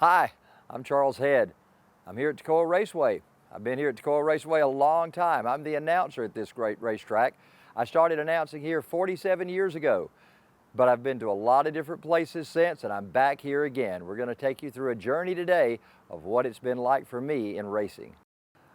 Hi, I'm Charles Head. I'm here at Toccoa Raceway. I've been here at Toccoa Raceway a long time. I'm the announcer at this great racetrack. I started announcing here 47 years ago, but I've been to a lot of different places since, and I'm back here again. We're going to take you through a journey today of what it's been like for me in racing.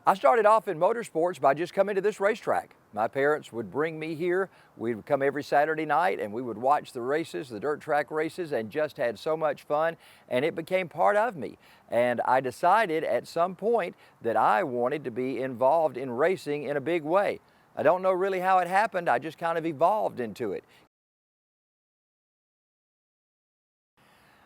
I started off in motorsports by just coming to this racetrack. My parents would bring me here. We'd come every Saturday night and we would watch the races, the dirt track races, and just had so much fun, and it became part of me. And I decided at some point that I wanted to be involved in racing in a big way. I don't know really how it happened. I just kind of evolved into it.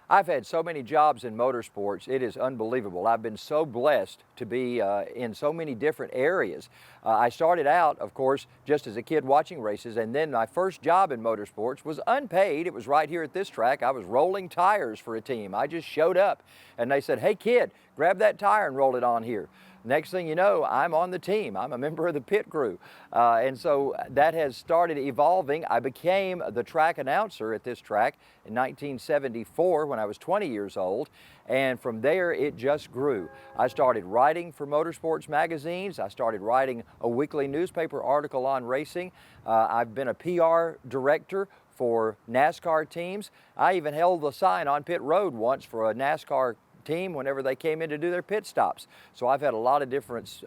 I've had so many jobs in motorsports, it is unbelievable. I've been so blessed to be in so many different areas. I started out, of course, just as a kid watching races, and then my first job in motorsports was unpaid. It was right here at this track. I was rolling tires for a team. I just showed up, and they said, "Hey kid, grab that tire and roll it on here." Next thing you know, I'm on the team. I'm a member of the pit crew. And so that has started evolving. I became the track announcer at this track in 1974 when I was 20 years old. And from there, it just grew. I started writing for motorsports magazines. I started writing a weekly newspaper article on racing. I've been a PR director for NASCAR teams. I even held the sign on pit road once for a NASCAR team whenever they came in to do their pit stops. So I've had a lot of different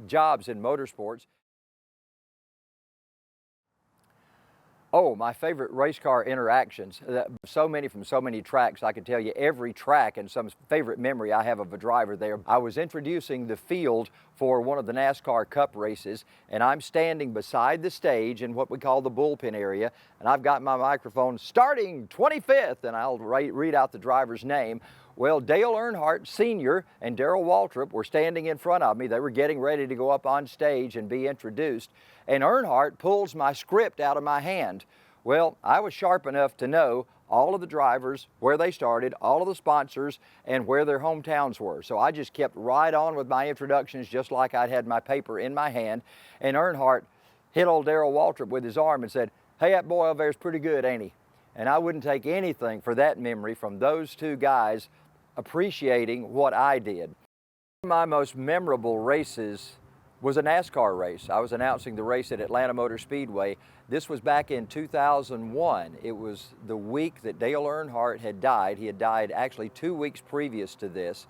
jobs in motorsports. Oh, my favorite race car interactions. So many from so many tracks. I can tell you every track and some favorite memory I have of a driver there. I was introducing the field for one of the NASCAR Cup races, and I'm standing beside the stage in what we call the bullpen area, and I've got my microphone starting 25th, and I'll read out the driver's name. Well, Dale Earnhardt Sr. and Darrell Waltrip were standing in front of me. They were getting ready to go up on stage and be introduced. And Earnhardt pulls my script out of my hand. Well, I was sharp enough to know all of the drivers, where they started, all of the sponsors, and where their hometowns were. So I just kept right on with my introductions just like I'd had my paper in my hand. And Earnhardt hit old Darrell Waltrip with his arm and said, "Hey, that boy over there's pretty good, ain't he?" And I wouldn't take anything for that memory from those two guys appreciating what I did. One of my most memorable races was a NASCAR race. I was announcing the race at Atlanta Motor Speedway. This was back in 2001. It was the week that Dale Earnhardt had died. He had died actually 2 weeks previous to this.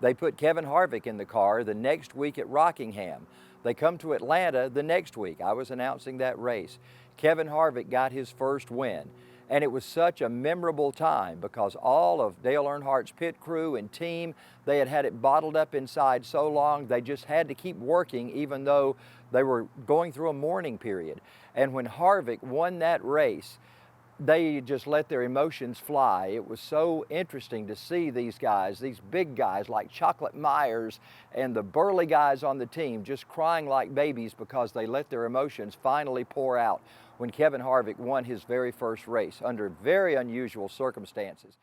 They put Kevin Harvick in the car the next week at Rockingham. They come to Atlanta the next week. I was announcing that race. Kevin Harvick got his first win. And it was such a memorable time because all of Dale Earnhardt's pit crew and team, they had had it bottled up inside so long, they just had to keep working even though they were going through a mourning period. And when Harvick won that race, they just let their emotions fly. It was so interesting to see these guys, these big guys like Chocolate Myers and the burly guys on the team just crying like babies because they let their emotions finally pour out when Kevin Harvick won his very first race under very unusual circumstances.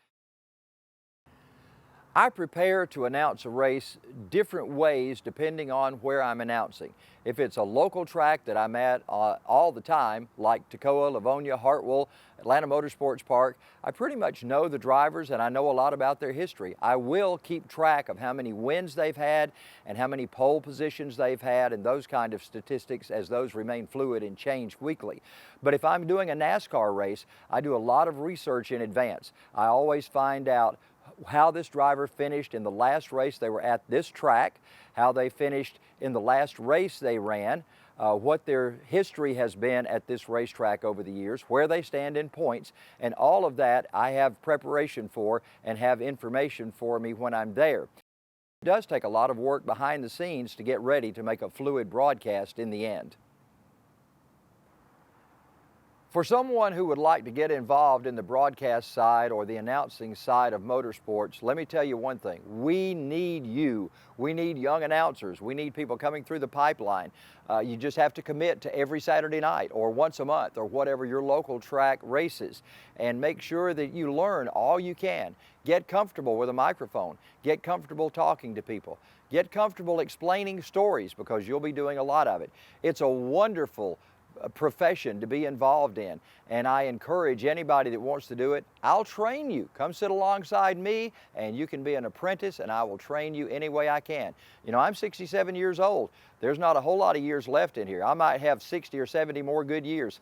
I prepare to announce a race different ways depending on where I'm announcing. If it's a local track that I'm at all the time, like Toccoa, Livonia, Hartwell, Atlanta Motorsports Park, I pretty much know the drivers and I know a lot about their history. I will keep track of how many wins they've had and how many pole positions they've had and those kind of statistics as those remain fluid and change weekly. But if I'm doing a NASCAR race, I do a lot of research in advance. I always find out how this driver finished in the last race they were at this track, how they finished in the last race they ran, what their history has been at this racetrack over the years, where they stand in points, and all of that I have preparation for and have information for me when I'm there. It does take a lot of work behind the scenes to get ready to make a fluid broadcast in the end. For someone who would like to get involved in the broadcast side or the announcing side of motorsports, let me tell you one thing. We need you. We need young announcers. We need people coming through the pipeline. You just have to commit to every Saturday night or once a month or whatever your local track races, and make sure that you learn all you can. Get comfortable with a microphone. Get comfortable talking to people. Get comfortable explaining stories because you'll be doing a lot of it. It's a wonderful profession to be involved in. And I encourage anybody that wants to do it, I'll train you. Come sit alongside me and you can be an apprentice and I will train you any way I can. You know, I'm 67 years old. There's not a whole lot of years left in here. I might have 60 or 70 more good years.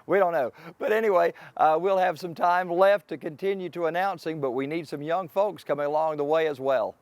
We don't know. But anyway, we'll have some time left to continue to announcing, but we need some young folks coming along the way as well.